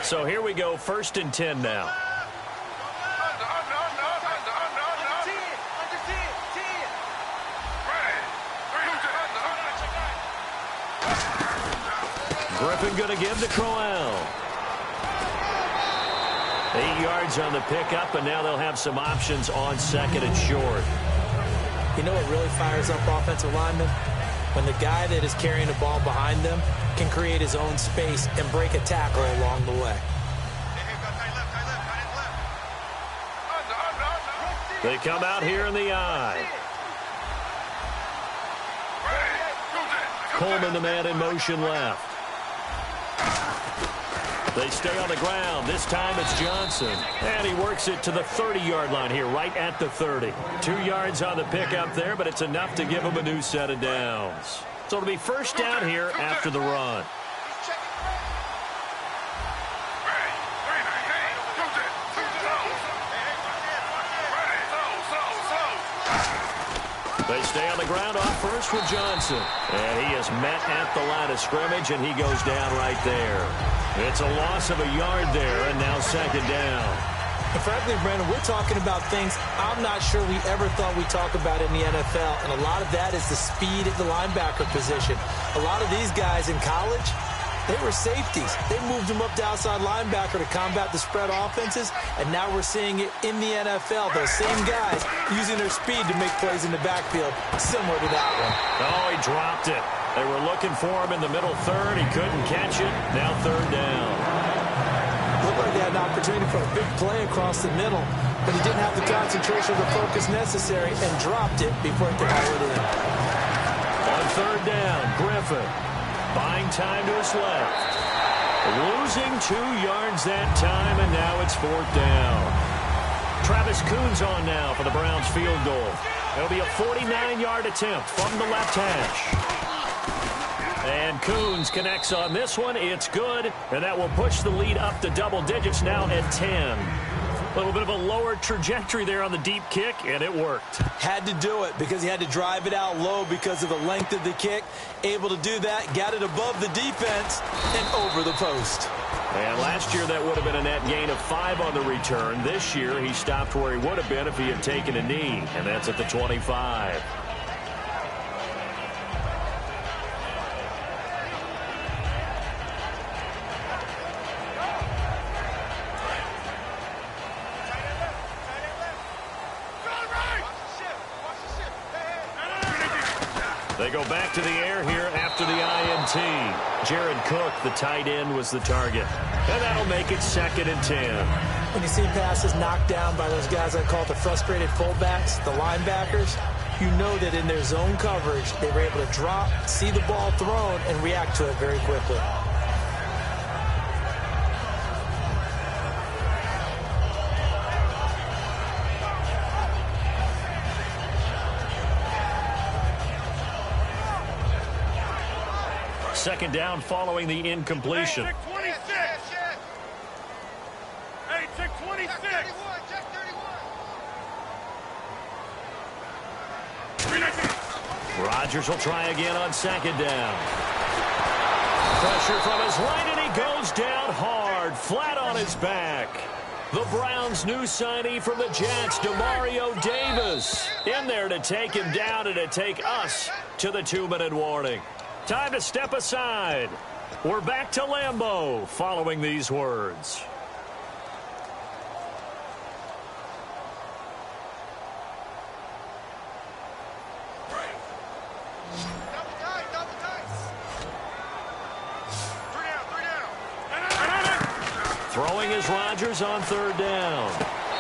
So here we go, 1st and 10 now. Griffin going to give to Crowell. 8 yards on the pickup, and now they'll have some options on 2nd and short. You know what really fires up offensive linemen? When the guy that is carrying the ball behind them can create his own space and break a tackle along the way. They come out here in the eye. Coleman, the man in motion left. They stay on the ground. This time it's Johnson. And he works it to the 30-yard line here, right at the 30. 2 yards on the pickup there, but it's enough to give him a new set of downs. So it'll be 1st down here after the run. They stay on the ground on 1st with Johnson. And he is met at the line of scrimmage, and he goes down right there. It's a loss of a yard there, and now 2nd down. And frankly, Brandon, we're talking about things I'm not sure we ever thought we'd talk about in the NFL, and a lot of that is the speed at the linebacker position. A lot of these guys in college, they were safeties. They moved them up to outside linebacker to combat the spread offenses, and now we're seeing it in the NFL. Those same guys using their speed to make plays in the backfield, similar to that one. Oh, he dropped it. They were looking for him in the middle third. He couldn't catch it. Now 3rd down. Looked like they had an opportunity for a big play across the middle, but he didn't have the concentration or the focus necessary and dropped it before he could haul it in. On 3rd down, Griffin buying time to his left. Losing 2 yards that time, and now it's 4th down. Travis Coons on now for the Browns field goal. It'll be a 49-yard attempt from the left hash. And Coons connects on this one. It's good, and that will push the lead up to double digits now at 10. A little bit of a lower trajectory there on the deep kick, and it worked. Had to do it because he had to drive it out low because of the length of the kick. Able to do that, got it above the defense and over the post. And last year that would have been a net gain of 5 on the return. This year he stopped where he would have been if he had taken a knee, and that's at the 25. They go back to the air here after the INT. Jared Cook, the tight end, was the target. And that'll make it 2nd and 10. When you see passes knocked down by those guys I call the frustrated fullbacks, the linebackers, you know that in their zone coverage, they were able to drop, see the ball thrown, and react to it very quickly. Second down following the incompletion. Hey, check 26. Hey, check 26. Check 31. Rodgers will try again on 2nd down. Pressure from his right, and he goes down hard, flat on his back. The Browns' new signee from the Jets, Demario Davis, in there to take him down and to take us to the 2-minute warning. Time to step aside. We're back to Lambeau following these words. Throwing is Rodgers on 3rd down.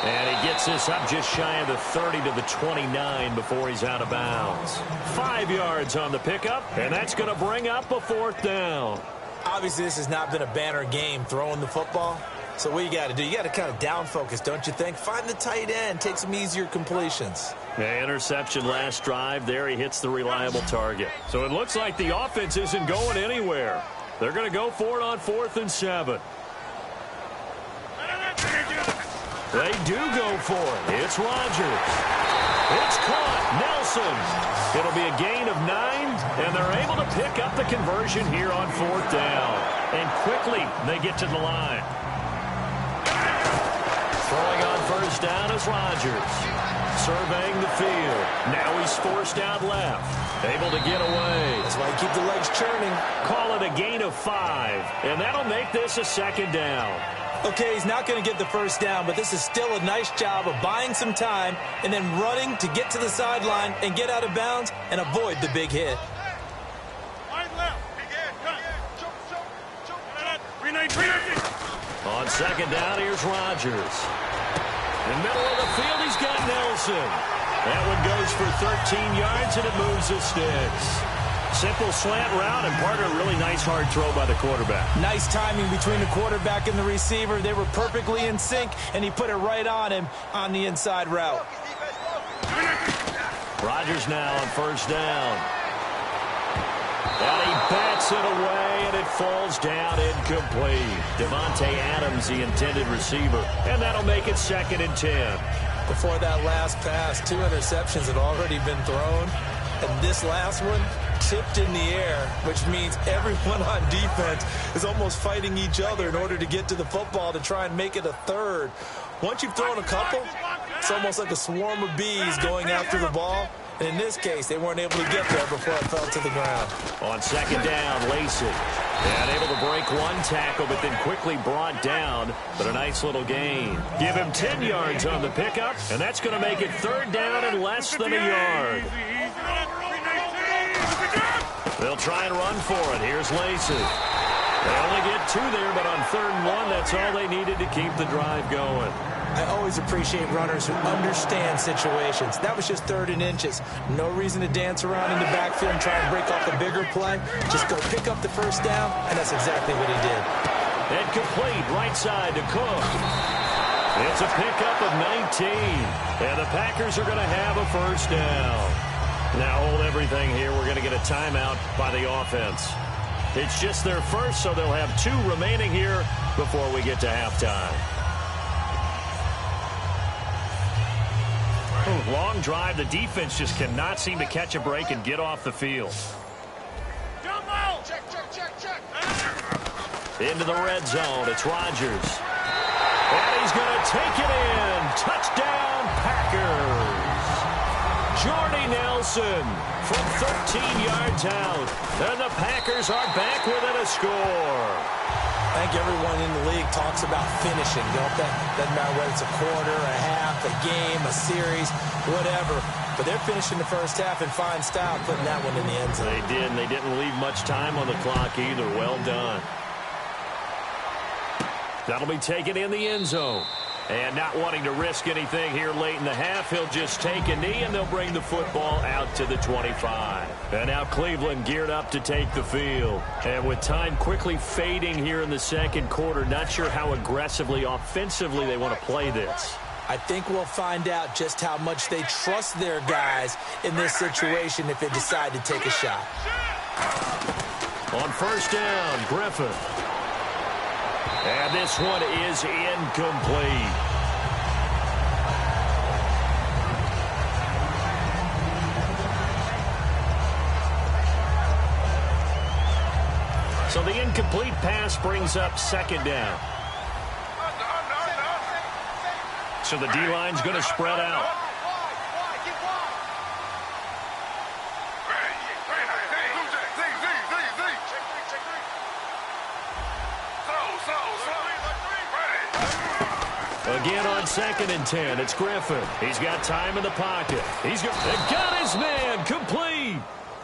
And he gets this up just shy of the 30 to the 29 before he's out of bounds. 5 yards on the pickup, and that's going to bring up a 4th down. Obviously, this has not been a banner game throwing the football. So what you got to do, you got to kind of down focus, don't you think? Find the tight end, take some easier completions. Yeah, interception last drive. There he hits the reliable target. So it looks like the offense isn't going anywhere. They're going to go for it on 4th and 7. They do go for it. It's Rodgers. It's caught. Nelson. It'll be a gain of 9, and they're able to pick up the conversion here on 4th down. And quickly, they get to the line. Throwing on first down is Rodgers. Surveying the field. Now he's forced out left. Able to get away. That's why you keep the legs churning. Call it a gain of 5. And that'll make this a second down. Okay, he's not going to get the first down, but this is still a nice job of buying some time and then running to get to the sideline and get out of bounds and avoid the big hit. On second down, here's Rodgers. In the middle of the field, he's got Nelson. That one goes for 13 yards, and it moves the sticks. Simple slant route, and part of a really nice hard throw by the quarterback. Nice timing between the quarterback and the receiver. They were perfectly in sync, and he put it right on him on the inside route. Rodgers now on first down. And he bats it away, and it falls down incomplete. Devontae Adams, the intended receiver, and that'll make it 2nd and 10. Before that last pass, 2 interceptions had already been thrown, and this last one tipped in the air, which means everyone on defense is almost fighting each other in order to get to the football to try and make it a third. Once you've thrown a couple, it's almost like a swarm of bees going after the ball. And in this case, they weren't able to get there before it fell to the ground. On second down, Lacey. And able to break one tackle, but then quickly brought down. But a nice little gain. Give him 10 yards on the pickup, and that's going to make it 3rd down and less than a yard. They'll try and run for it. Here's Lacey. They only get 2 there, but on 3rd and 1, that's all they needed to keep the drive going. I always appreciate runners who understand situations. That was just 3rd and inches. No reason to dance around in the backfield and try and break off a bigger play. Just go pick up the first down, and that's exactly what he did. And complete right side to Cook. It's a pickup of 19. And the Packers are going to have a first down. Now hold everything here. We're going to get a timeout by the offense. It's just their first, so they'll have 2 remaining here before we get to halftime. Long drive. The defense just cannot seem to catch a break and get off the field. Into the red zone. It's Rodgers. And he's going to take it in. Touchdown, Packers. Jordy Nelson from 13 yards out. And the Packers are back within a score. I think everyone in the league talks about finishing, don't they? Doesn't matter whether it's a quarter, a half, a game, a series, whatever. But they're finishing the first half in fine style, putting that one in the end zone. They did, and they didn't leave much time on the clock either. Well done. That'll be taken in the end zone. And not wanting to risk anything here late in the half, he'll just take a knee, and they'll bring the football out to the 25. And now Cleveland geared up to take the field. And with time quickly fading here in the second quarter, not sure how aggressively, offensively they want to play this. I think we'll find out just how much they trust their guys in this situation if they decide to take a shot. On first down, Griffin. And this one is incomplete. So the incomplete pass brings up 2nd down. So the D-line's going to spread out. Again on 2nd and 10, it's Griffin. He's got time in the pocket. He's got his man complete.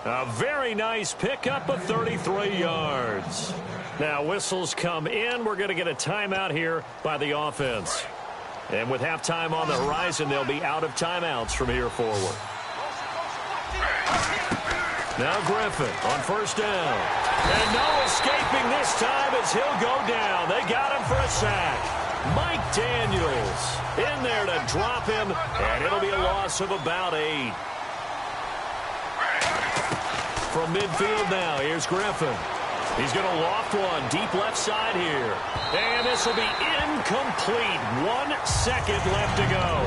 A very nice pickup of 33 yards. Now whistles come in. We're going to get a timeout here by the offense. And with halftime on the horizon, they'll be out of timeouts from here forward. Now Griffin on first down. And no escaping this time as he'll go down. They got him for a sack. Mike Daniels in there to drop him, and it'll be a loss of about 8. From midfield now, here's Griffin. He's going to loft one deep left side here. And this will be incomplete. 1 second left to go.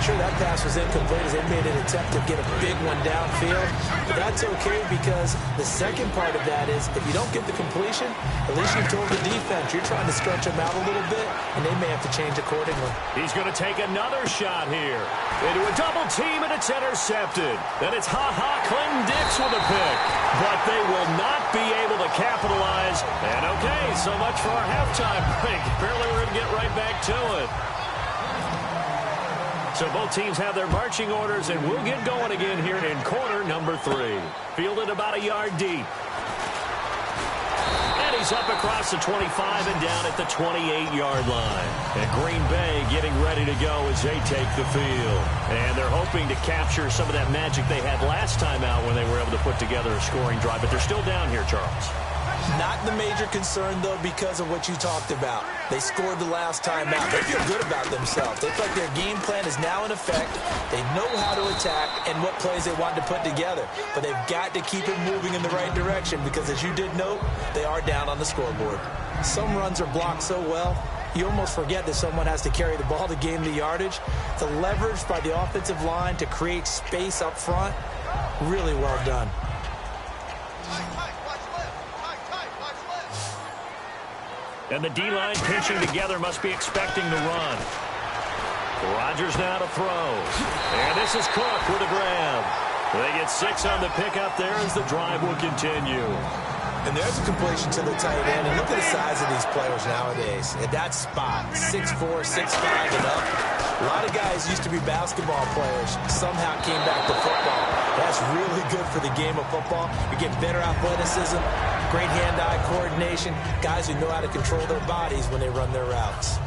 sure that pass was incomplete as they made an attempt to get a big one downfield. But that's okay because the second part of that is if you don't get the completion, at least you told the defense you're trying to stretch them out a little bit, and they may have to change accordingly. He's going to take another shot here. Into a double team, and it's intercepted. Then it's Clinton Dix with a pick. But they will not be able to capitalize. And okay, so much for our halftime break. Apparently we're going to get right back to it. So both teams have their marching orders, and we'll get going again here in quarter number 3. Fielded about a yard deep. And he's up across the 25 and down at the 28-yard line. And Green Bay getting ready to go as they take the field. And they're hoping to capture some of that magic they had last time out when they were able to put together a scoring drive. But they're still down here, Charles. Not the major concern, though, because of what you talked about. They scored the last time out. They feel good about themselves. They feel like their game plan is now in effect. They know how to attack and what plays they want to put together. But they've got to keep it moving in the right direction because, as you did note, they are down on the scoreboard. Some runs are blocked so well, you almost forget that someone has to carry the ball to gain the yardage. The leverage by the offensive line to create space up front, really well done. And the D-line pinching together must be expecting to run. Rodgers now to throw. And this is Cook with a grab. They get 6 on the pickup there as the drive will continue. And there's a completion to the tight end. And look at the size of these players nowadays. At that spot, 6'4", 6'5", and up. A lot of guys used to be basketball players. Somehow came back to football. That's really good for the game of football. You get better athleticism, great hand-eye coordination, guys who know how to control their bodies when they run their routes.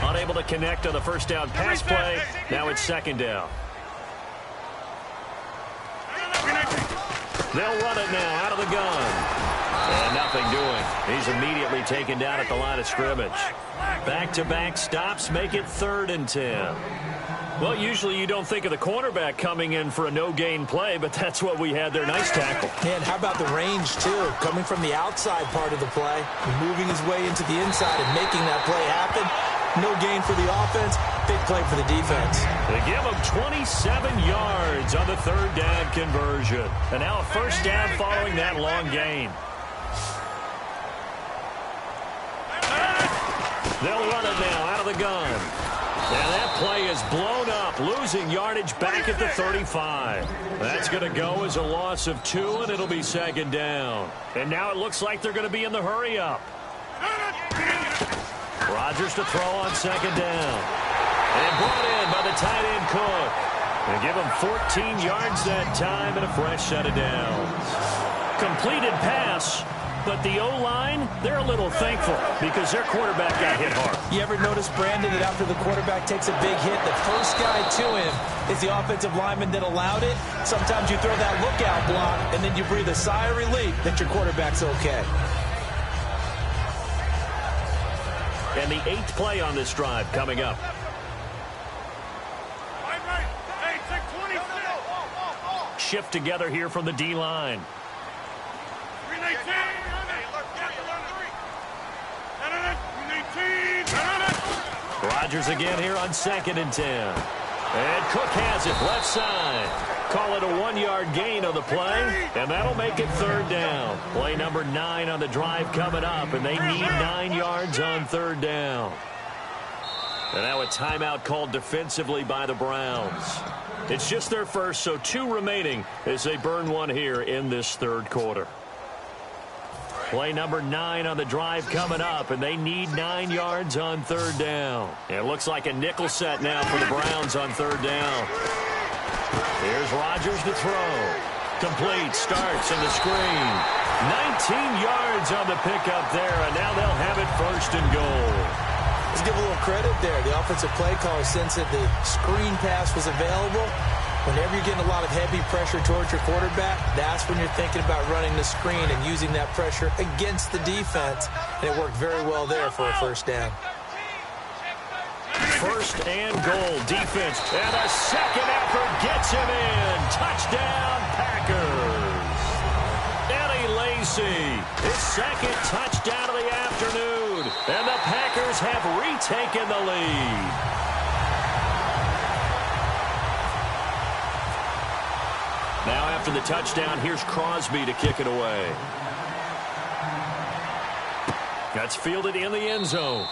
Unable to connect on the first down pass play. Now it's second down. They'll run it now out of the gun. And nothing doing. He's immediately taken down at the line of scrimmage. Back-to-back stops make it 3rd and 10. Well, usually you don't think of the cornerback coming in for a no-gain play, but that's what we had there. Nice tackle. Man, how about the range, too? Coming from the outside part of the play, moving his way into the inside and making that play happen. No gain for the offense, big play for the defense. They give him 27 yards on the 3rd down conversion. And now a first down following that long gain. They'll run it now out of the gun. And that play is blown up, losing yardage back at the 35. That's going to go as a loss of 2, and it'll be 2nd down. And now it looks like they're going to be in the hurry-up. Rodgers to throw on 2nd down. And brought in by the tight end Cook. They give him 14 yards that time and a fresh set of downs. Completed pass. But the O-line, they're a little thankful because their quarterback got hit hard. You ever notice, Brandon, that after the quarterback takes a big hit, the first guy to him is the offensive lineman that allowed it? Sometimes you throw that lookout block, and then you breathe a sigh of relief that your quarterback's okay. And the 8th play on this drive coming up. Shift together here from the D-line. Rodgers again here on 2nd and 10. And Cook has it left side. Call it a 1-yard gain on the play, and that'll make it 3rd down. Play number 9 on the drive coming up, and they need 9 yards on 3rd down. And now a timeout called defensively by the Browns. It's just their first, so 2 remaining as they burn one here in this 3rd quarter. Play number 9 on the drive coming up, and they need 9 yards on 3rd down. It looks like a nickel set now for the Browns on 3rd down. Here's Rodgers to throw. Complete, starts in the screen. 19 yards on the pickup there, and now they'll have it 1st and goal. Let's give a little credit there. The offensive play caller sensed that the screen pass was available. Whenever you're getting a lot of heavy pressure towards your quarterback, that's when you're thinking about running the screen and using that pressure against the defense. And it worked very well there for a 1st down. 1st and goal, defense. And a second effort gets him in. Touchdown, Packers. Eddie Lacy, his 2nd touchdown of the afternoon. And the Packers have retaken the lead. Now after the touchdown, here's Crosby to kick it away. That's fielded in the end zone.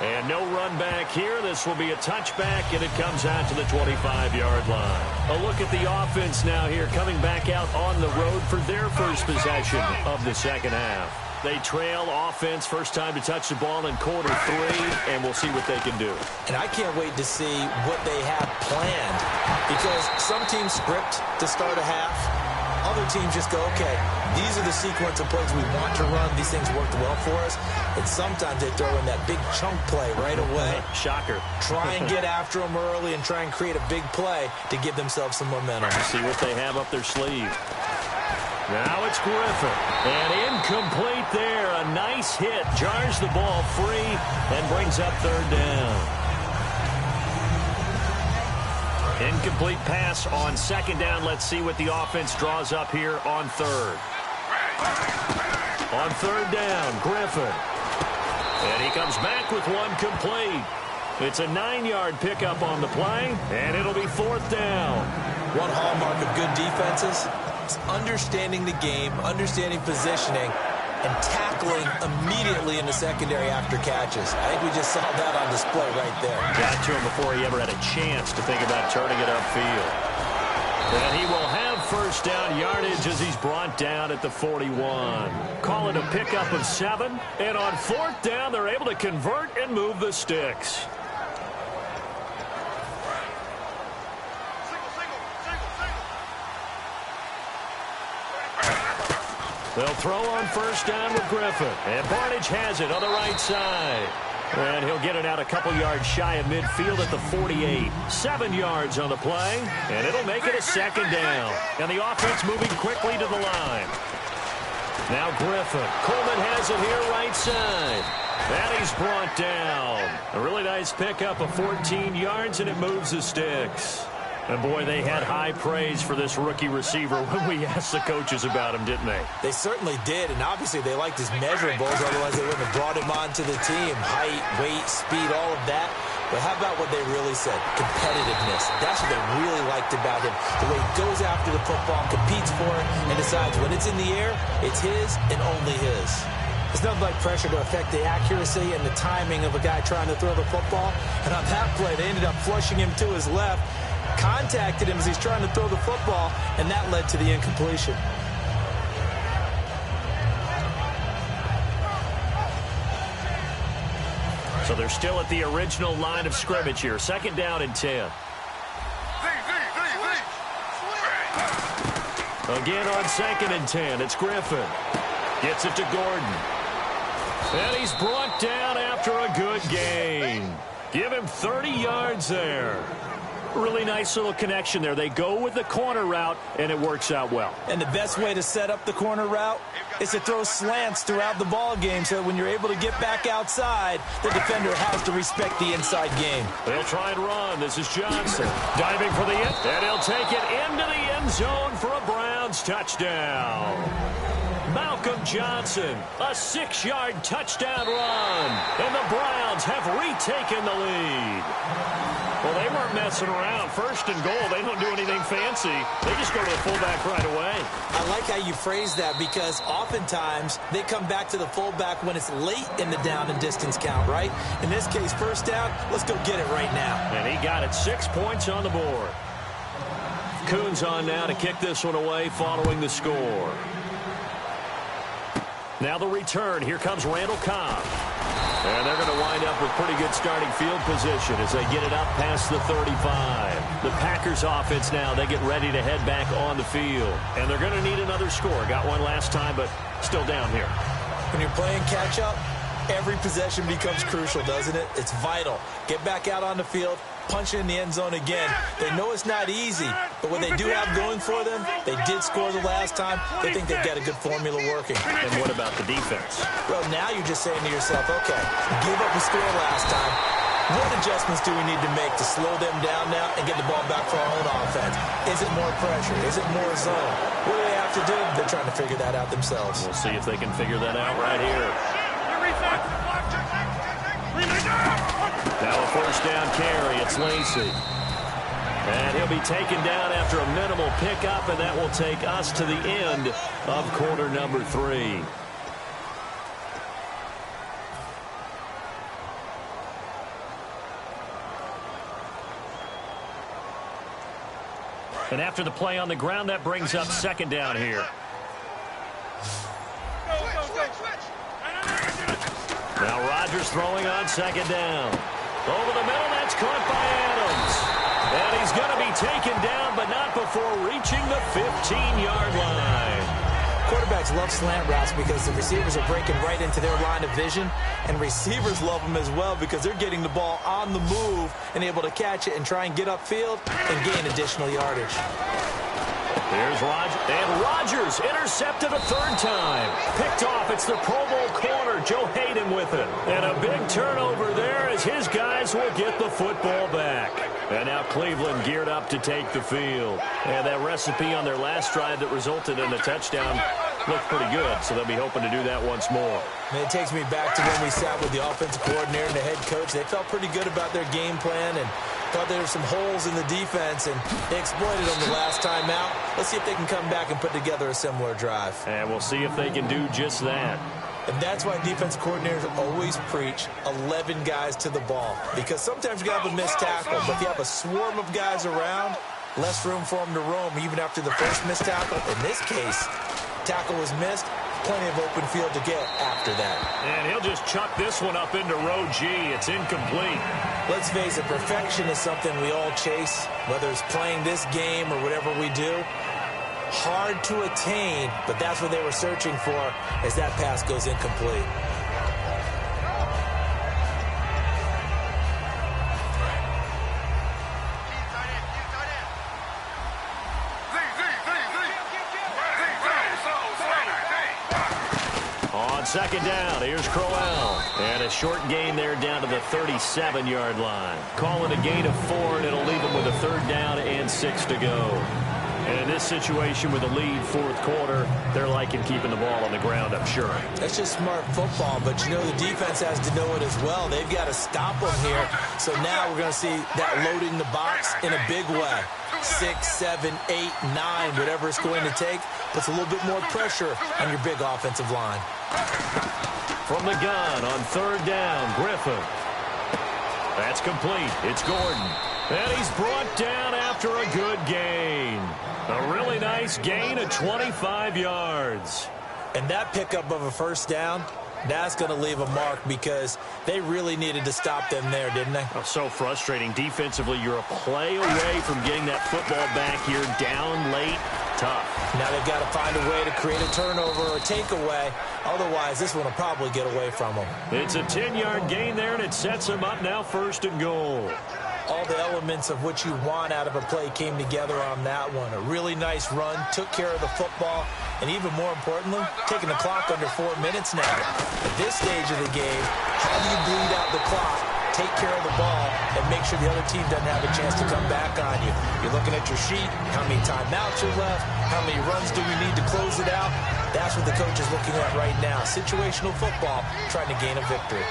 And no run back here. This will be a touchback, and it comes out to the 25-yard line. A look at the offense now here, coming back out on the road for their first possession of the second half. They trail offense, first time to touch the ball in quarter 3, and we'll see what they can do. And I can't wait to see what they have planned, because some teams script to start a half. Other teams just go, okay, these are the sequence of plays we want to run. These things worked well for us. And sometimes they throw in that big chunk play right away. Shocker. Try and get after them early and try and create a big play to give themselves some momentum. See what they have up their sleeve. Now it's Griffin. And incomplete there. A nice hit. Jars the ball free and brings up third down. Incomplete pass on second down. Let's see what the offense draws up here on third. On third down, Griffin. And he comes back with one complete. It's a 9-yard pickup on the play, and it'll be fourth down. One hallmark of good defenses is understanding the game, understanding positioning, and tackling immediately in the secondary after catches. I think we just saw that on display right there. Got to him before he ever had a chance to think about turning it upfield. And he will have first down yardage as he's brought down at the 41. Call it a pickup of 7. And on fourth down, they're able to convert and move the sticks. They'll throw on first down with Griffin. And Barnage has it on the right side. And he'll get it out a couple yards shy of midfield at the 48. 7 yards on the play. And it'll make it a second down. And the offense moving quickly to the line. Now Griffin. Coleman has it here right side. And he's brought down. A really nice pickup of 14 yards, and it moves the sticks. And, boy, they had high praise for this rookie receiver when we asked the coaches about him, didn't they? They certainly did, and obviously they liked his measurables, otherwise they wouldn't have brought him onto the team. Height, weight, speed, all of that. But how about what they really said? Competitiveness. That's what they really liked about him. The way he goes after the football, competes for it, and decides when it's in the air, it's his and only his. There's nothing like pressure to affect the accuracy and the timing of a guy trying to throw the football. And on that play, they ended up flushing him to his left. Contacted him as he's trying to throw the football, and that led to the incompletion. So they're still at the original line of scrimmage here. Second down and 10. Again on second and 10. It's Griffin. Gets it to Gordon. And he's brought down after a good gain. Give him 30 yards there. Really nice little connection there. They go with the corner route, and it works out well. And the best way to set up the corner route is to throw slants throughout the ball game so that when you're able to get back outside, the defender has to respect the inside game. They'll try and run. This is Johnson. Diving for the end, and he'll take it into the end zone for a Browns touchdown. Malcolm Johnson, a 6-yard touchdown run, and the Browns have retaken the lead. Well, they weren't messing around. First and goal, they don't do anything fancy. They just go to the fullback right away. I like how you phrase that because oftentimes they come back to the fullback when it's late in the down and distance count, right? In this case, first down, let's go get it right now. And he got it. 6 points on the board. Coons on now to kick this one away following the score. Now the return. Here comes Randall Cobb. And they're going to wind up with pretty good starting field position as they get it up past the 35. The Packers offense now, they get ready to head back on the field. And they're going to need another score. Got one last time, but still down here. When you're playing catch-up, every possession becomes crucial, doesn't it? It's vital. Get back out on the field, punch it in the end zone again. They know it's not easy, but what they do have going for them, they did score the last time. They think they've got a good formula working. And what about the defense? Well, now you're just saying to yourself, okay, give up a score last time. What adjustments do we need to make to slow them down now and get the ball back for our own offense? Is it more pressure? Is it more zone? What do they have to do? They're trying to figure that out themselves. We'll see if they can figure that out right here. Now a first down carry. It's Lacey. And he'll be taken down after a minimal pickup, and that will take us to the end of quarter number 3. And after the play on the ground, that brings up second down here. Now Rodgers throwing on second down. Over the middle, that's caught by Adams. And he's going to be taken down, but not before reaching the 15-yard line. Quarterbacks love slant routes because the receivers are breaking right into their line of vision, and receivers love them as well because they're getting the ball on the move and able to catch it and try and get upfield and gain additional yardage. Here's Rodgers, and Rodgers intercepted a third time. Picked off, it's the Pro Bowl corner, Joe Hayden with it. And a big turnover there as his guys will get the football back. And now Cleveland geared up to take the field. And that recipe on their last drive that resulted in a touchdown looked pretty good, so they'll be hoping to do that once more. And it takes me back to when we sat with the offensive coordinator and the head coach. They felt pretty good about their game plan and thought there were some holes in the defense, and they exploited them the last time out. Let's see if they can come back and put together a similar drive. And we'll see if they can do just that. And that's why defense coordinators always preach 11 guys to the ball, because sometimes you have a missed tackle, but if you have a swarm of guys around, less room for them to roam even after the first missed tackle. In this case, tackle was missed, plenty of open field to get after that. And he'll just chuck this one up into row G. It's incomplete. Let's face it, perfection is something we all chase, whether it's playing this game or whatever we do. Hard to attain, but that's what they were searching for as that pass goes incomplete. On second down, here's Crowell. And a short gain there down to the 37-yard line. Call it a gain of 4, and it'll leave them with a third down and 6 to go. And in this situation with a lead fourth quarter, they're liking keeping the ball on the ground, I'm sure. That's just smart football, but you know the defense has to know it as well. They've got to stop them here. So now we're going to see that loading the box in a big way. 6, 7, 8, 9, whatever it's going to take, puts a little bit more pressure on your big offensive line. From the gun on third down, Griffin. That's complete. It's Gordon. And he's brought down after a good gain. A really nice gain of 25 yards. And that pickup of a first down, that's going to leave a mark because they really needed to stop them there, didn't they? Oh, so frustrating. Defensively, you're a play away from getting that football back here down late. Tough. Now they've got to find a way to create a turnover or a takeaway. Otherwise, this one will probably get away from them. It's a 10-yard gain there, and it sets them up now first and goal. All the elements of what you want out of a play came together on that one. A really nice run, took care of the football, and even more importantly, taking the clock under 4 minutes now. At this stage of the game, how do you bleed out the clock, take care of the ball, and make sure the other team doesn't have a chance to come back on you? You're looking at your sheet, how many timeouts are left, how many runs do we need to close it out? That's what the coach is looking at right now. Situational football, trying to gain a victory.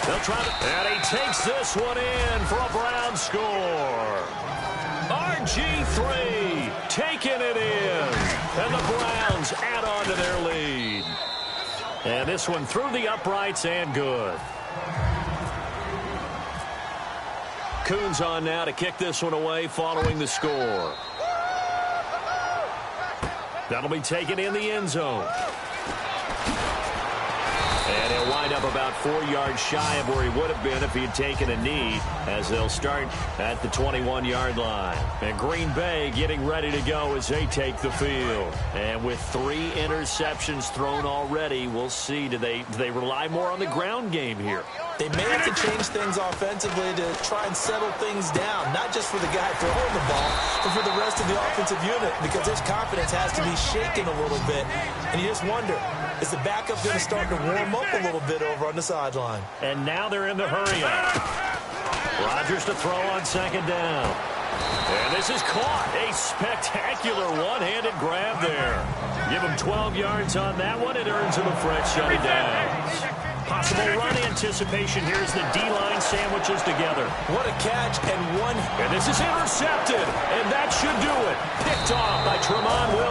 They'll try to, and he takes this one in for a Brown score. RG3 taking it in, and the Browns add on to their lead. And this one through the uprights and good. Coons on now to kick this one away following the score. That'll be taken in the end zone. And he'll wind up about 4 yards shy of where he would have been if he had taken a knee, as they'll start at the 21-yard line. And Green Bay getting ready to go as they take the field. And with 3 interceptions thrown already, we'll see, do they rely more on the ground game here? They may have to change things offensively to try and settle things down, not just for the guy throwing the ball, but for the rest of the offensive unit, because his confidence has to be shaken a little bit. And you just wonder, is the backup going to start to warm up a little bit over on the sideline? And now they're in the hurry-up. Rodgers to throw on second down. And this is caught. A spectacular one-handed grab there. Give him 12 yards on that one. It earns him a fresh shutting down. Possible run anticipation. Here's the D-line sandwiches together. What a catch and one. And this is intercepted. And that should do it. Picked off by Tramon Williams.